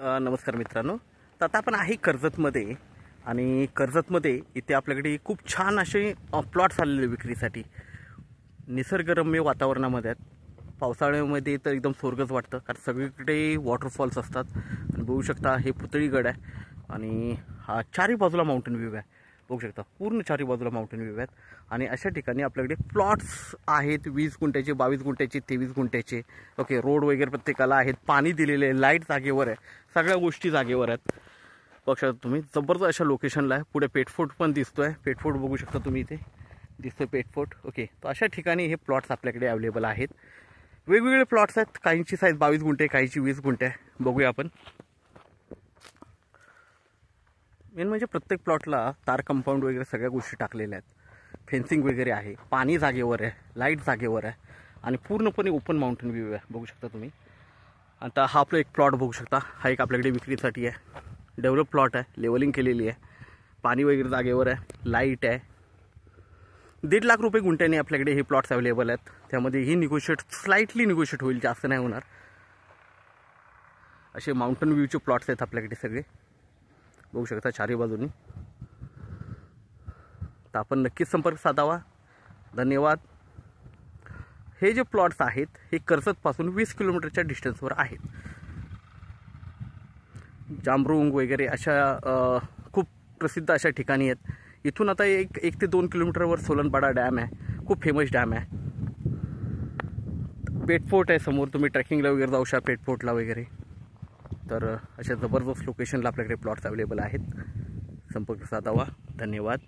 नमस्कार मित्रांनो. तर आता आपण आहे कर्जतमध्ये आणि कर्जतमध्ये इथे आपल्याकडे खूप छान असे प्लॉट्स आलेले विक्रीसाठी. निसर्गरम्य वातावरणामध्ये आहेत. पावसाळ्यामध्ये तर एकदम स्वर्गच वाटतं, कारण सगळीकडे वॉटरफॉल्स असतात. आणि बघू शकता हे पुतळीगड आहे आणि हा चारी बाजूला माउंटेन व्ह्यू आहे. बघू शकता पूर्ण चारी बाजूला माउंटेन व्ह्यू आहेत. आणि अशा ठिकाणी आपल्याकडे प्लॉट्स आहेत 20 गुंठ्याचे, 22 गुंठ्याचे, 23 गुंठ्याचे. ओके, रोड वगैरे प्रत्येकाला आहेत, पाणी दिलेले आहे, लाईट जागेवर आहे, सगळ्या गोष्टी जागेवर आहेत. बघू शकता तुम्ही जबरदस्त अशा लोकेशनला आहे. पुढे पेटफोर्ट पण दिसतोय. पेटफोर्ट बघू शकता तुम्ही, इथे दिसतोय पेटफोर्ट. ओके, तर अशा ठिकाणी हे प्लॉट्स आपल्याकडे अवेलेबल आहेत. वेगवेगळे प्लॉट्स आहेत. काहींची साईज 22 गुंठे, काहींची 20 गुंठे आहे. बघूया आपण. मेन म्हणजे प्रत्येक प्लॉटला तार कंपाऊंड वगैरे सगळ्या गोष्टी टाकलेल्या आहेत. फेन्सिंग वगैरे आहे, पाणी जागेवर आहे, लाईट जागेवर आहे आणि पूर्णपणे ओपन माउंटेन व्ह्यू आहे. बघू शकता तुम्ही. आता हा आपला एक प्लॉट बघू शकता. हा एक आपल्याकडे विक्रीसाठी आहे. डेव्हलप प्लॉट आहे, लेवलिंग केलेली आहे, पाणी वगैरे जागेवर आहे, लाईट आहे. 1.5 लाख रुपये गुंठ्याने आपल्याकडे हे प्लॉट्स अवेलेबल आहेत. त्यामध्ये ही स्लाइटली निगोशिएट होईल, जास्त नाही होणार. असे माउंटेन व्ह्यूचे प्लॉट्स आहेत आपल्याकडे सगळे. बघू शकता चारी बाजूनी. तर आपण नक्कीच संपर्क साधावा. धन्यवाद. हे जे प्लॉट्स आहेत हे कर्जतपासून 20 किलोमीटरच्या डिस्टन्सवर आहेत. जांबरुंग वगैरे अशा खूप प्रसिद्ध अशा ठिकाणी आहेत. इथून आता एक ते 2 किलोमीटरवर सोलनपाडा डॅम आहे, खूप फेमस डॅम आहे. पेटफोर्ट आहे समोर, तुम्ही ट्रेकिंगला वगैरे जाऊ शकता पेटफोर्टला वगैरे. तर अशा जबरदस्त लोकेशनला आपल्याकडे प्लॉट्स अवेलेबल आहेत. संपर्क साधावा. धन्यवाद.